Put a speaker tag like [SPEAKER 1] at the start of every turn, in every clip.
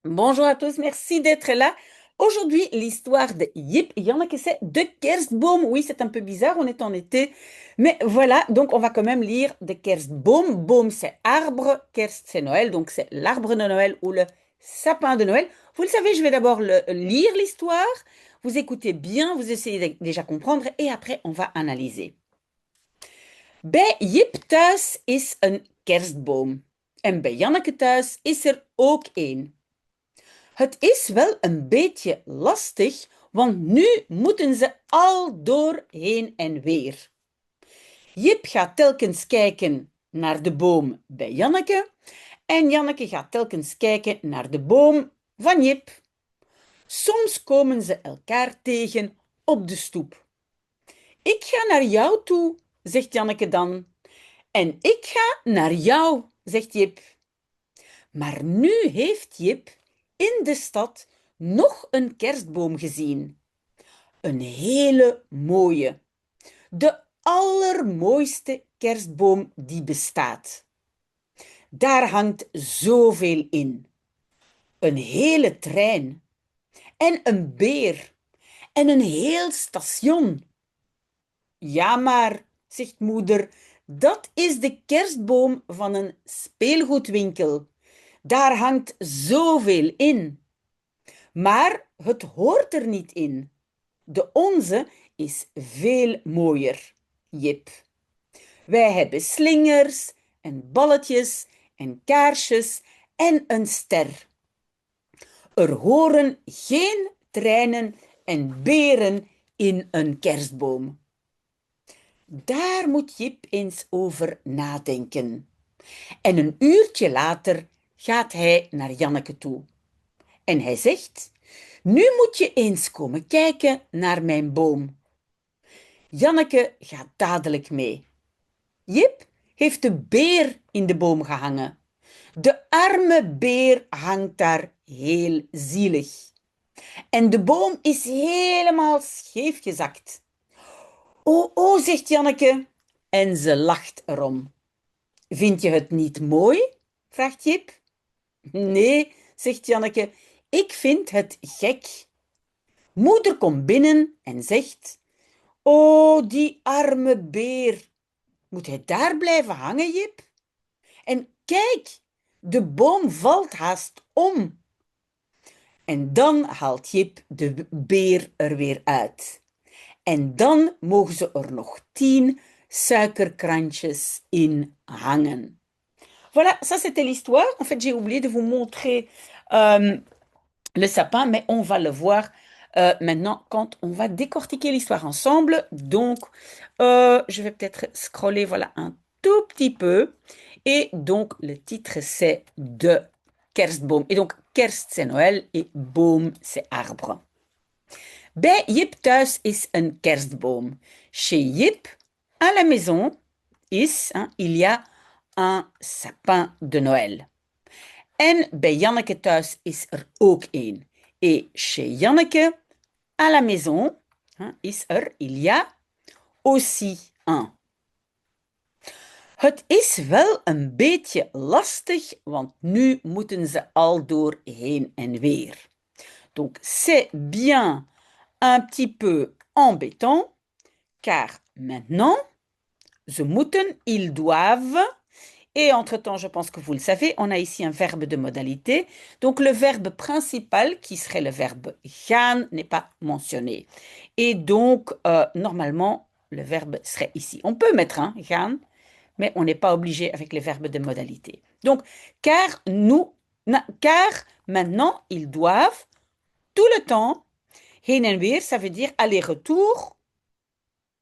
[SPEAKER 1] Bonjour à tous, merci d'être là. Aujourd'hui, l'histoire de Yip, il y en a qui c'est de Kerstboom. Oui, c'est un peu bizarre, on est en été, mais voilà, donc on va quand même lire de Kerstboom. Boom, c'est arbre, Kerst, c'est Noël, donc c'est l'arbre de Noël ou le sapin de Noël. Vous le savez, je vais d'abord lire l'histoire, vous écoutez bien, vous essayez de déjà comprendre et après on va analyser. Bij Jip thuis is een kerstboom en bij Janneke thuis is er ook één. Het is wel een beetje lastig, want nu moeten ze al door heen en weer. Jip gaat telkens kijken naar de boom bij Janneke en Janneke gaat telkens kijken naar de boom van Jip. Soms komen ze elkaar tegen op de stoep. Ik ga naar jou toe, zegt Janneke dan. En ik ga naar jou, zegt Jip. Maar nu heeft Jip in de stad nog een kerstboom gezien. Een hele mooie. De allermooiste kerstboom die bestaat. Daar hangt zoveel in. Een hele trein. En een beer. En een heel station. Ja, maar, zegt moeder, dat is de kerstboom van een speelgoedwinkel. Daar hangt zoveel in. Maar het hoort er niet in. De onze is veel mooier, Jip. Wij hebben slingers en balletjes en kaarsjes en een ster. Er horen geen treinen en beren in een kerstboom. Daar moet Jip eens over nadenken. En een uurtje later gaat hij naar Janneke toe. En hij zegt: nu moet je eens komen kijken naar mijn boom. Janneke gaat dadelijk mee. Jip heeft de beer in de boom gehangen. De arme beer hangt daar heel zielig. En de boom is helemaal scheef gezakt. Oh, oh, zegt Janneke. En ze lacht erom. Vind je het niet mooi? Vraagt Jip. Nee, zegt Janneke, ik vind het gek. Moeder komt binnen en zegt: oh, die arme beer. Moet hij daar blijven hangen, Jip? En kijk, de boom valt haast om. En dan haalt Jip de beer er weer uit. En dan mogen ze er nog 10 suikerkrantjes in hangen. Voilà, ça c'était l'histoire. En fait, j'ai oublié de vous montrer le sapin, mais on va le voir maintenant quand on va décortiquer l'histoire ensemble. Donc, je vais peut-être scroller voilà, un tout petit peu. Et donc, le titre, c'est de Kerstboom. Et donc, Kerst, c'est Noël et boom, c'est arbre. Bij Jip thuis is een kerstboom. Chez Jip, à la maison, il y a un sapin de Noël. En bij Janneke thuis is er ook één. Et chez Janneke, à la maison, il y a aussi un. Het is wel een beetje lastig, want nu moeten ze al door heen en weer. Donc c'est bien un petit peu embêtant, car maintenant, ze moeten, ils doivent. Et entre-temps, je pense que vous le savez, on a ici un verbe de modalité. Donc le verbe principal, qui serait le verbe gaan, n'est pas mentionné. Et donc, normalement, le verbe serait ici. On peut mettre un gaan, mais on n'est pas obligé avec les verbes de modalité. Donc, car maintenant, ils doivent tout le temps, heen en weer, ça veut dire aller-retour,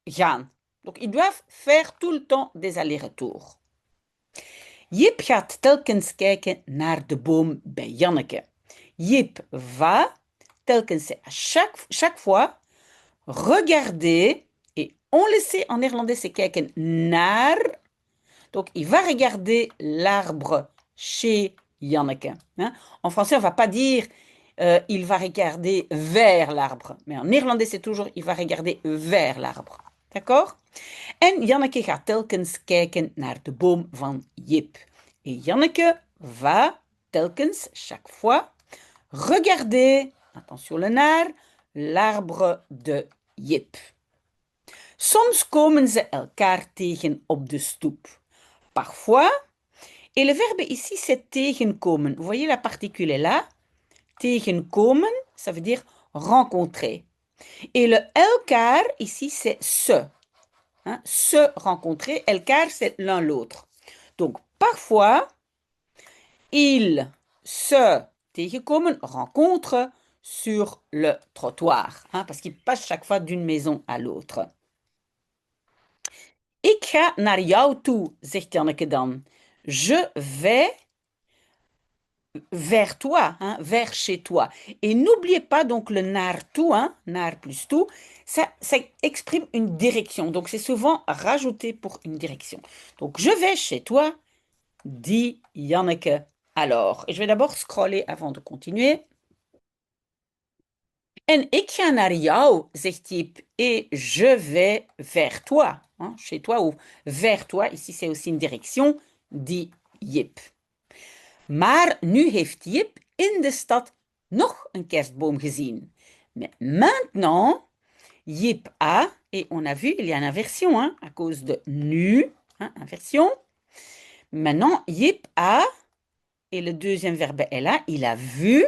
[SPEAKER 1] gaan. Donc, ils doivent faire tout le temps des allers-retours. Jip gaat telkens kijken naar de boom bij Janneke. Jip va telkens, à chaque fois, regarder, et on le sait en néerlandais, c'est kijken naar. Donc, il va regarder l'arbre chez Janneke. En français, on ne va pas dire il va regarder vers l'arbre. Mais en néerlandais, c'est toujours il va regarder vers l'arbre. D'accord? En Janneke gaat telkens kijken naar de boom van Jip. Et Janneke va telkens, chaque fois, Regardez, attention le naar, l'arbre de Jip. Soms komen ze elkaar tegen op de stoep. Parfois, et le verbe ici c'est tegenkomen. Vous voyez la particule est là. Tegenkomen, ça veut dire rencontrer. Et le elkaar ici c'est se. Hein, se rencontrer, elkaar c'est l'un l'autre. Donc parfois, ils se tegenkomen, rencontrent sur le trottoir. Hein, parce qu'ils passent chaque fois d'une maison à l'autre. Ik ga naar jou toe, zegt Janneke dan. Je vais vers toi, hein, vers chez toi. Et n'oubliez pas donc le naar toe, hein, naar plus toe, ça exprime une direction. Donc c'est souvent rajouté pour une direction. Donc je vais chez toi, dit Janneke alors. Et je vais d'abord scroller avant de continuer. En ik ga naar jou, zegt Jip, et je vais vers toi. Hein, chez toi ou vers toi, ici c'est aussi une direction, dit Jip. Maar nu heeft Jip in de stad nog een kerstboom gezien. Mais maintenant, Jip a, et on a vu, il y a une inversion, hein, à cause de nu, hein, inversion. Maintenant, Jip a, et le deuxième verbe est là, il a vu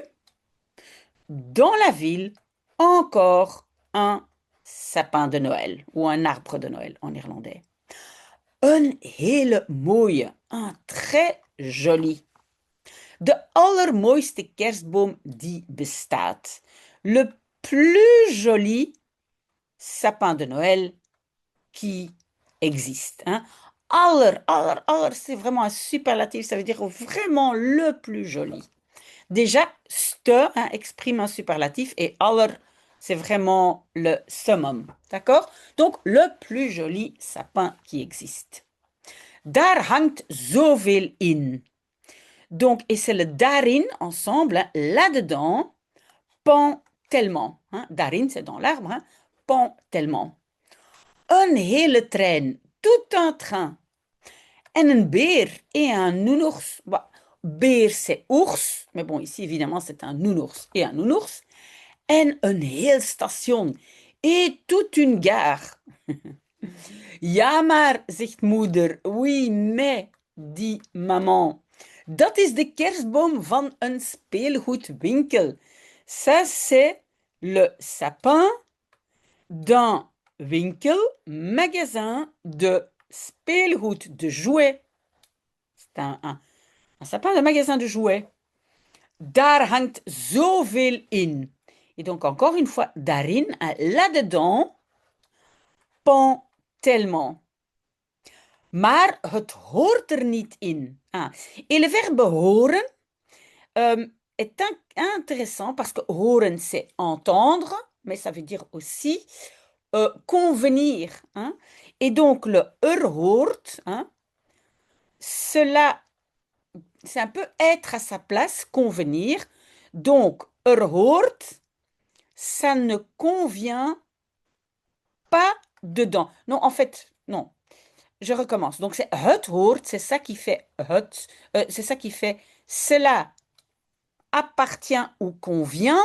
[SPEAKER 1] dans la ville encore un sapin de Noël, ou un arbre de Noël en néerlandais. Een hele mooie, un très joli. De allermooiste kerstboom die bestaat. Le plus joli sapin de Noël qui existe. Hein. Aller, c'est vraiment un superlatif, ça veut dire vraiment le plus joli. Déjà, ste hein, exprime un superlatif et aller, c'est vraiment le summum. D'accord? Donc, le plus joli sapin qui existe. Daar hangt zoveel in. Donc, et c'est le daarin ensemble, hein, là-dedans, pend tellement. Hein, daarin, c'est dans l'arbre, hein, pend tellement. Een hele trein, tout un train. En een beer et un nounours. Bah, beer, c'est ours, mais bon, ici, évidemment, c'est un nounours et un nounours. En een heel station et toute une gare. Ja, maar, zegt moeder. Oui, mais, dit maman. Dat is de kerstboom van een speelgoedwinkel. Ça, c'est le sapin d'un winkel, magasin de speelgoed, de jouets. C'est un sapin de magasin de jouets. Daar hangt zoveel in. Et donc, encore une fois, daarin, là-dedans, pend tellement. Maar het hoort er niet in. Ah. Et le verbe horen est intéressant parce que horen, c'est entendre, mais ça veut dire aussi convenir. Hein. Et donc, le hoort, hein, cela, c'est un peu être à sa place, convenir. Donc, hoort, ça ne convient pas dedans. Non, en fait, non. Je recommence. Donc, c'est het hoort, c'est ça qui fait het, c'est ça qui fait cela appartient ou convient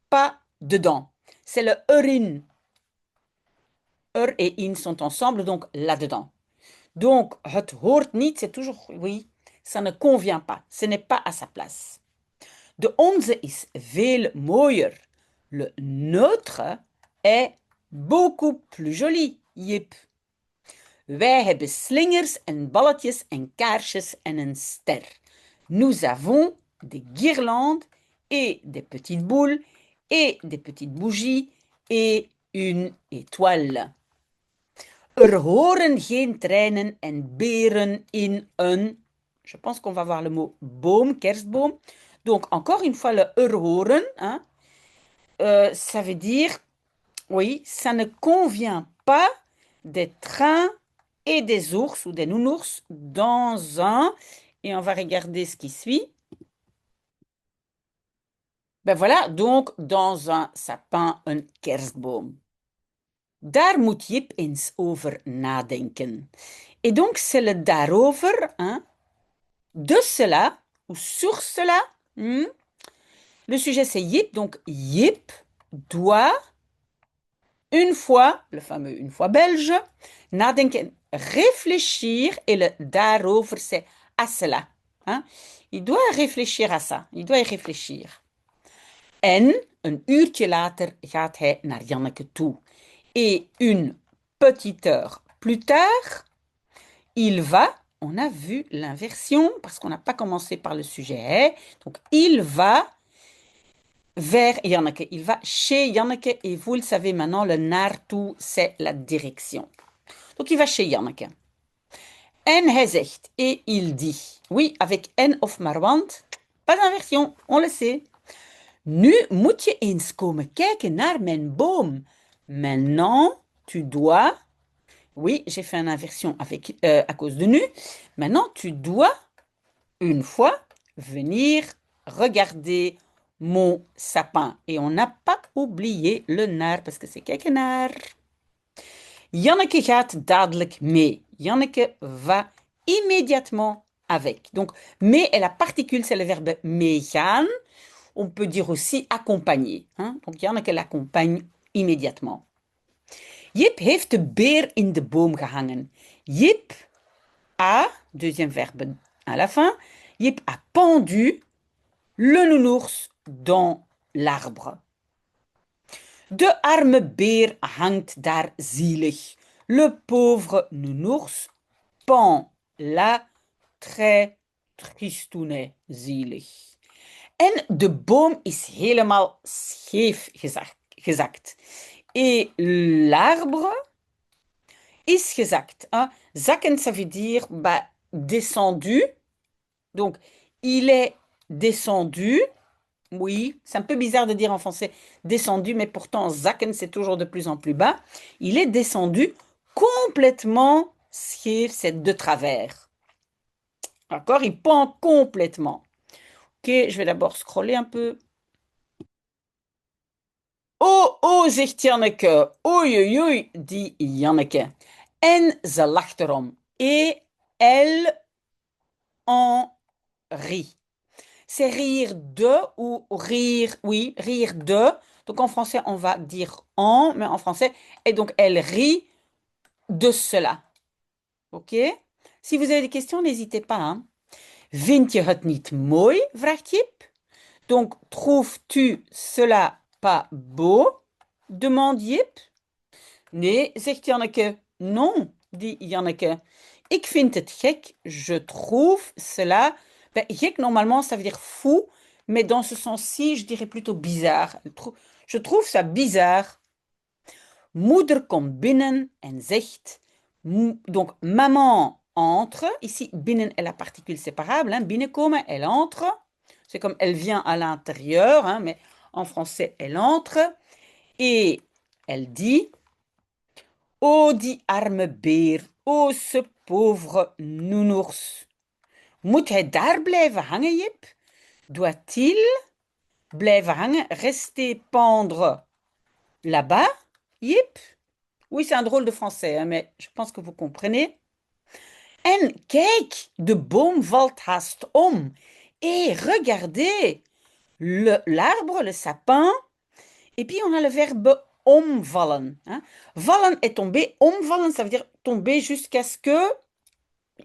[SPEAKER 1] pas dedans. C'est le erin. Et in sont ensemble, donc là-dedans. Donc, het hoort niet, c'est toujours, oui, ça ne convient pas, ce n'est pas à sa place. De onze is veel mooier. Le nôtre est beaucoup plus joli, Jip. Wij hebben slingers en balletjes en kaarsjes en een ster. Nous avons des guirlandes et des petites boules et des petites bougies et une étoile. Er horen geen treinen en beren in een... Je pense qu'on va voir le mot boom, kerstboom. Donc, encore une fois, le er horen, hein, ça veut dire, oui, ça ne convient pas des trains et des ours ou des nounours dans un... Et on va regarder ce qui suit. Ben voilà, donc dans un sapin, een kerstboom. Daar moet Jip eens over nadenken. Et donc, c'est le daarover, hein, de cela, ou sur cela, Le sujet, c'est Jip. Donc, Jip doit une fois, le fameux une fois belge, nadenken, réfléchir. Et le daarover, c'est à cela. Hein? Il doit réfléchir à ça. Il doit y réfléchir. En een uurtje later gaat hij naar Janneke toe. Et une petite heure plus tard, il va, on a vu l'inversion parce qu'on n'a pas commencé par le sujet. Donc, il va vers Janneke. Il va chez Janneke et vous le savez maintenant, le naartoe, c'est la direction. Donc, il va chez Janneke. En hij zegt, et il dit, oui, avec en of maar want, pas d'inversion, on le sait. Nu moet je eens komen kijken naar mijn boom. Maintenant, tu dois. Oui, j'ai fait une inversion avec, à cause de nu. Maintenant, tu dois, une fois, venir regarder mon sapin. Et on n'a pas oublié le naar parce que c'est kekenaar. Janneke gaat dadelijk mee. Janneke va immédiatement avec. Donc, mee est la particule, c'est le verbe meegaan. On peut dire aussi accompagner. Hein? Donc, Janneke l'accompagne immédiatement. Jip heeft de beer in de boom gehangen. Jip a, deuxième verbe à la fin, Jip a pendu le nounours dans l'arbre. De arme beer hangt daar zielig. Le pauvre nounours pend là très tristoune zielig. En de boom is helemaal scheef gezakt. Et l'arbre is gezakt. Hein? Zakken, ça veut dire bah, descendu. Donc, il est descendu. Oui, c'est un peu bizarre de dire en français descendu, mais pourtant, zakken, c'est toujours de plus en plus bas. Il est descendu complètement scheef, c'est de travers. D'accord? Il pend complètement. Ok, je vais d'abord scroller un peu. Oh, oh, zegt Janneke. Oei, oei, oei, dit Janneke. En ze lacht erom. Et elle en rit. C'est rire de ou rire, oui, rire de. Donc en français, on va dire en, mais en français, et donc elle rit de cela. Ok? Si vous avez des questions, n'hésitez pas. Hein. Vind je het niet mooi? Vraagt Jip. Donc, trouves-tu cela pas beau? Demande Jip. Nee, zegt Janneke. Non, dit Janneke. Ik vind het gek. Je trouve cela. Ben, gek, normalement, ça veut dire fou. Mais dans ce sens-ci, je dirais plutôt bizarre. Je trouve ça bizarre. Moeder komt binnen en zegt. Donc, maman entre. Ici, binnen est la particule séparable. Hein. Binnenkomen, elle entre. C'est comme elle vient à l'intérieur, hein, mais en français, elle entre. Et elle dit. Oh, die arme beer. Oh, ce pauvre nounours. Moet hij daar blijven hangen, Jip? Doit-il blijven hangen, rester pendre là-bas, Jip? Oui, c'est un drôle de français, hein, mais je pense que vous comprenez. En kijk, de boom valt haast om. Et regardez, l'arbre, le sapin, et puis on a le verbe omvallen. Hein. Vallen est tomber, omvallen, ça veut dire tomber jusqu'à ce que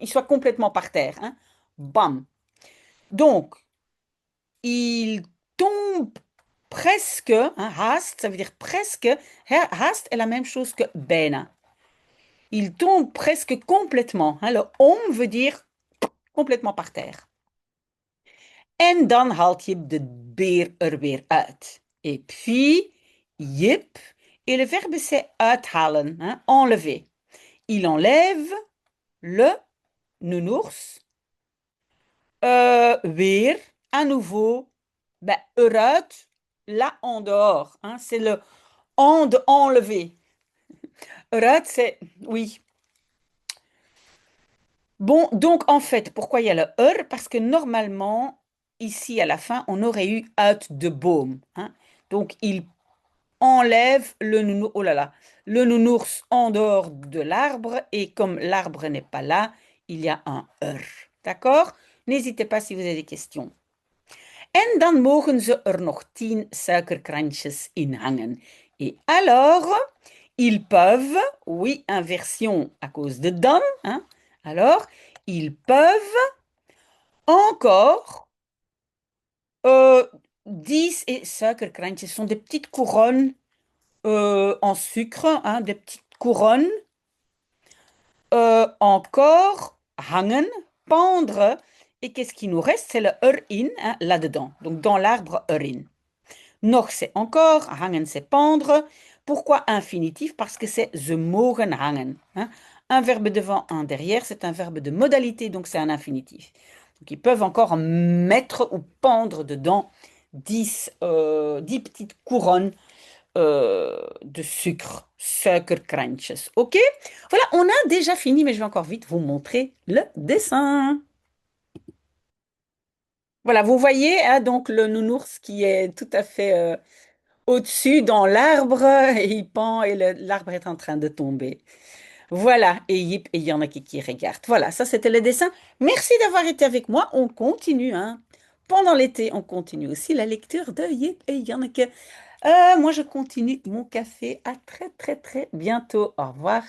[SPEAKER 1] il soit complètement par terre. Hein. Bam. Donc, il tombe presque, hein, haast, ça veut dire presque. Haast est la même chose que bijna. Il tombe presque complètement. Hein. Le om veut dire complètement par terre. En dan haalt Jip de beer er weer uit. Et puis, Jip, et le verbe c'est uithalen, hein, enlever. Il enlève le nounours weer, à nouveau, ben, eruit, là en dehors. Hein, c'est le en de enlever. Eruit, c'est oui. Bon, donc en fait, pourquoi il y a le Parce que normalement, ici à la fin, on aurait eu uit de boom. Hein. Donc il enlève le nounours, oh là là, le nounours en dehors de l'arbre et comme l'arbre n'est pas là, il y a un D'accord? N'hésitez pas si vous avez des questions. En dan mogen ze er nog 10 suikerkrantjes in hangen. Et alors, ils peuvent, oui, inversion à cause de dan, hein. Alors, ils peuvent encore 10 et suikerkrantjes sont des petites couronnes en sucre, hein, des petites couronnes. Encore hangen, pendre. Et qu'est-ce qui nous reste? C'est le erin, hein, là-dedans. Donc dans l'arbre erin. Nog, c'est encore. Hangen, c'est pendre. Pourquoi infinitif? Parce que c'est ze mogen hangen, hein. Un verbe devant, un derrière, c'est un verbe de modalité, donc c'est un infinitif. Donc ils peuvent encore mettre ou pendre dedans 10 petites couronnes de sucre, suikerkrantjes. OK? Voilà, on a déjà fini, mais je vais encore vite vous montrer le dessin. Voilà, vous voyez, hein, donc le nounours qui est tout à fait au-dessus dans l'arbre, et il pend et l'arbre est en train de tomber. Voilà, et yip, et il y en a qui regardent. Voilà, ça c'était le dessin. Merci d'avoir été avec moi. On continue, hein. Pendant l'été, on continue aussi la lecture de Yip et Janneke. Moi, je continue mon café. À très, très, très bientôt. Au revoir.